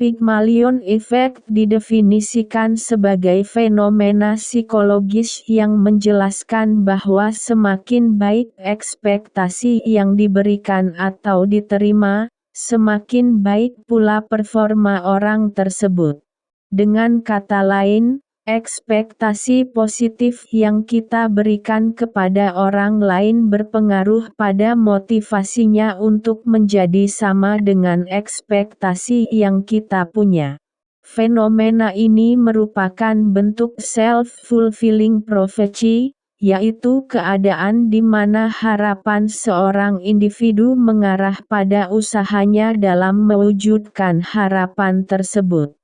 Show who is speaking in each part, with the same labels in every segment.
Speaker 1: Pygmalion Effect didefinisikan sebagai fenomena psikologis yang menjelaskan bahwa semakin baik ekspektasi yang diberikan atau diterima, semakin baik pula performa orang tersebut. Dengan kata lain, ekspektasi positif yang kita berikan kepada orang lain berpengaruh pada motivasinya untuk menjadi sama dengan ekspektasi yang kita punya. Fenomena ini merupakan bentuk self-fulfilling prophecy, yaitu keadaan di mana harapan seorang individu mengarah pada usahanya dalam mewujudkan harapan tersebut.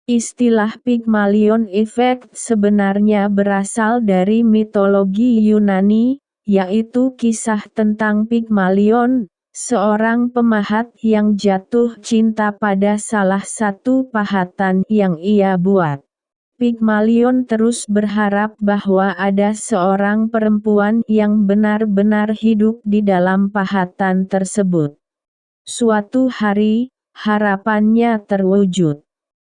Speaker 1: Istilah Pygmalion Effect sebenarnya berasal dari mitologi Yunani, yaitu kisah tentang Pygmalion, seorang pemahat yang jatuh cinta pada salah satu pahatan yang ia buat. Pygmalion terus berharap bahwa ada seorang perempuan yang benar-benar hidup di dalam pahatan tersebut. Suatu hari, harapannya terwujud.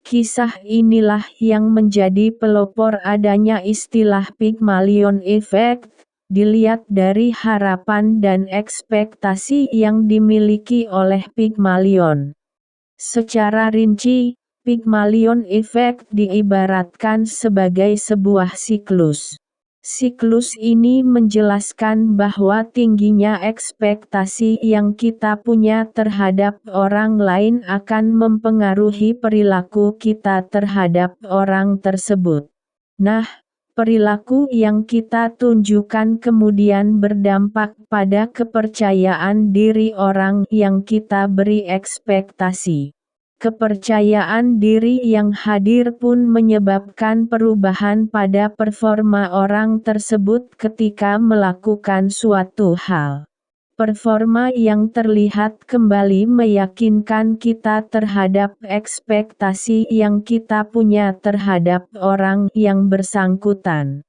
Speaker 1: Kisah inilah yang menjadi pelopor adanya istilah Pygmalion Effect, dilihat dari harapan dan ekspektasi yang dimiliki oleh Pygmalion. Secara rinci, Pygmalion Effect diibaratkan sebagai sebuah siklus. Siklus ini menjelaskan bahwa tingginya ekspektasi yang kita punya terhadap orang lain akan mempengaruhi perilaku kita terhadap orang tersebut. Nah, perilaku yang kita tunjukkan kemudian berdampak pada kepercayaan diri orang yang kita beri ekspektasi. Kepercayaan diri yang hadir pun menyebabkan perubahan pada performa orang tersebut ketika melakukan suatu hal. Performa yang terlihat kembali meyakinkan kita terhadap ekspektasi yang kita punya terhadap orang yang bersangkutan.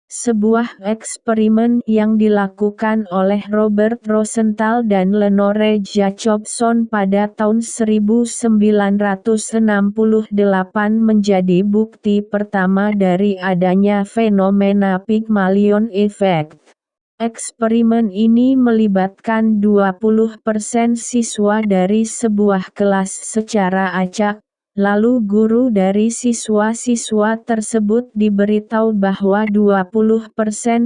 Speaker 1: Sebuah eksperimen yang dilakukan oleh Robert Rosenthal dan Lenore Jacobson pada tahun 1968 menjadi bukti pertama dari adanya fenomena Pygmalion Effect. Eksperimen ini melibatkan 20% siswa dari sebuah kelas secara acak. Lalu guru dari siswa-siswa tersebut diberitahu bahwa 20%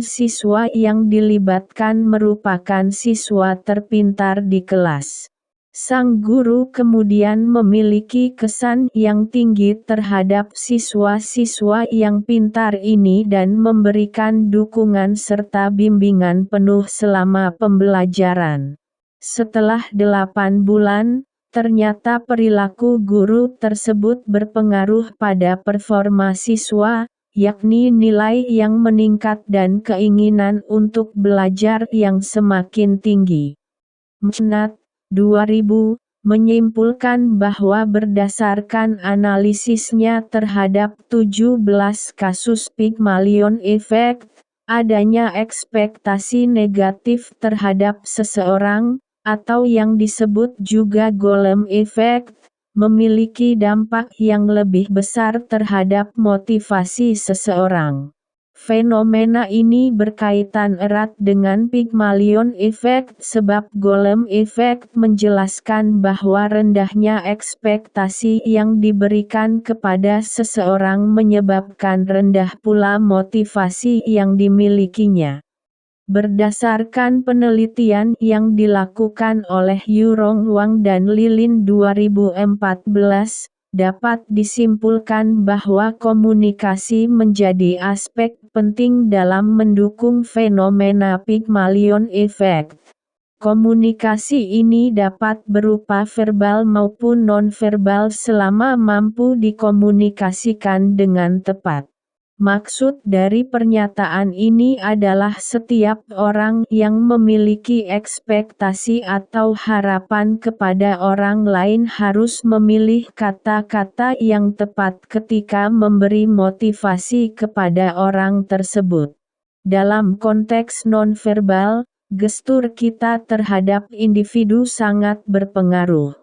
Speaker 1: siswa yang dilibatkan merupakan siswa terpintar di kelas. Sang guru kemudian memiliki kesan yang tinggi terhadap siswa-siswa yang pintar ini dan memberikan dukungan serta bimbingan penuh selama pembelajaran. Setelah 8 bulan, ternyata perilaku guru tersebut berpengaruh pada performa siswa, yakni nilai yang meningkat dan keinginan untuk belajar yang semakin tinggi. Mcnat, 2000, menyimpulkan bahwa berdasarkan analisisnya terhadap 17 kasus Pygmalion Effect, adanya ekspektasi negatif terhadap seseorang, atau yang disebut juga Golem Effect, memiliki dampak yang lebih besar terhadap motivasi seseorang. Fenomena ini berkaitan erat dengan Pygmalion Effect sebab Golem Effect menjelaskan bahwa rendahnya ekspektasi yang diberikan kepada seseorang menyebabkan rendah pula motivasi yang dimilikinya. Berdasarkan penelitian yang dilakukan oleh Yurong Wang dan Lilin 2014, dapat disimpulkan bahwa komunikasi menjadi aspek penting dalam mendukung fenomena Pygmalion Effect. Komunikasi ini dapat berupa verbal maupun non-verbal selama mampu dikomunikasikan dengan tepat. Maksud dari pernyataan ini adalah setiap orang yang memiliki ekspektasi atau harapan kepada orang lain harus memilih kata-kata yang tepat ketika memberi motivasi kepada orang tersebut. Dalam konteks nonverbal, gestur kita terhadap individu sangat berpengaruh.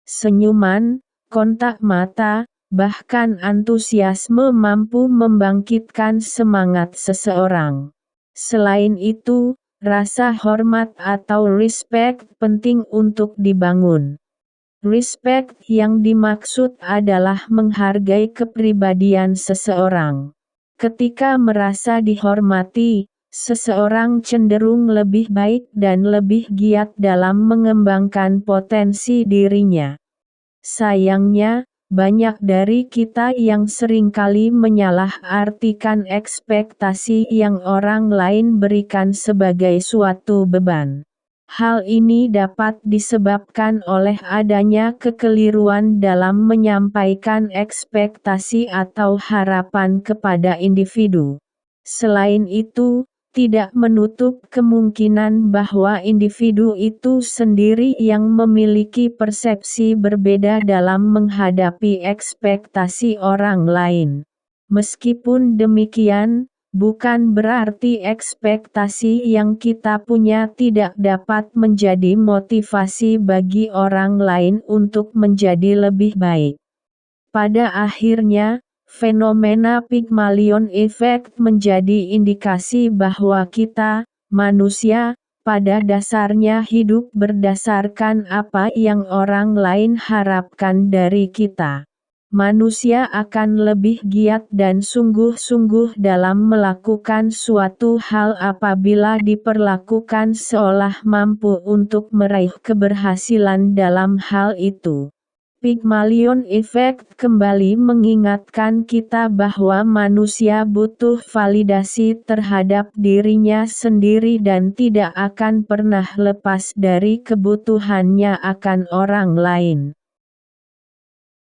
Speaker 1: Senyuman, kontak mata, bahkan antusiasme mampu membangkitkan semangat seseorang. Selain itu, rasa hormat atau respect penting untuk dibangun. Respect yang dimaksud adalah menghargai kepribadian seseorang. Ketika merasa dihormati, seseorang cenderung lebih baik dan lebih giat dalam mengembangkan potensi dirinya. Sayangnya, banyak dari kita yang seringkali menyalahartikan ekspektasi yang orang lain berikan sebagai suatu beban. Hal ini dapat disebabkan oleh adanya kekeliruan dalam menyampaikan ekspektasi atau harapan kepada individu. Selain itu, tidak menutup kemungkinan bahwa individu itu sendiri yang memiliki persepsi berbeda dalam menghadapi ekspektasi orang lain. Meskipun demikian, bukan berarti ekspektasi yang kita punya tidak dapat menjadi motivasi bagi orang lain untuk menjadi lebih baik. Pada akhirnya, fenomena Pygmalion Effect menjadi indikasi bahwa kita, manusia, pada dasarnya hidup berdasarkan apa yang orang lain harapkan dari kita. Manusia akan lebih giat dan sungguh-sungguh dalam melakukan suatu hal apabila diperlakukan seolah mampu untuk meraih keberhasilan dalam hal itu. Pygmalion Effect kembali mengingatkan kita bahwa manusia butuh validasi terhadap dirinya sendiri dan tidak akan pernah lepas dari kebutuhannya akan orang lain.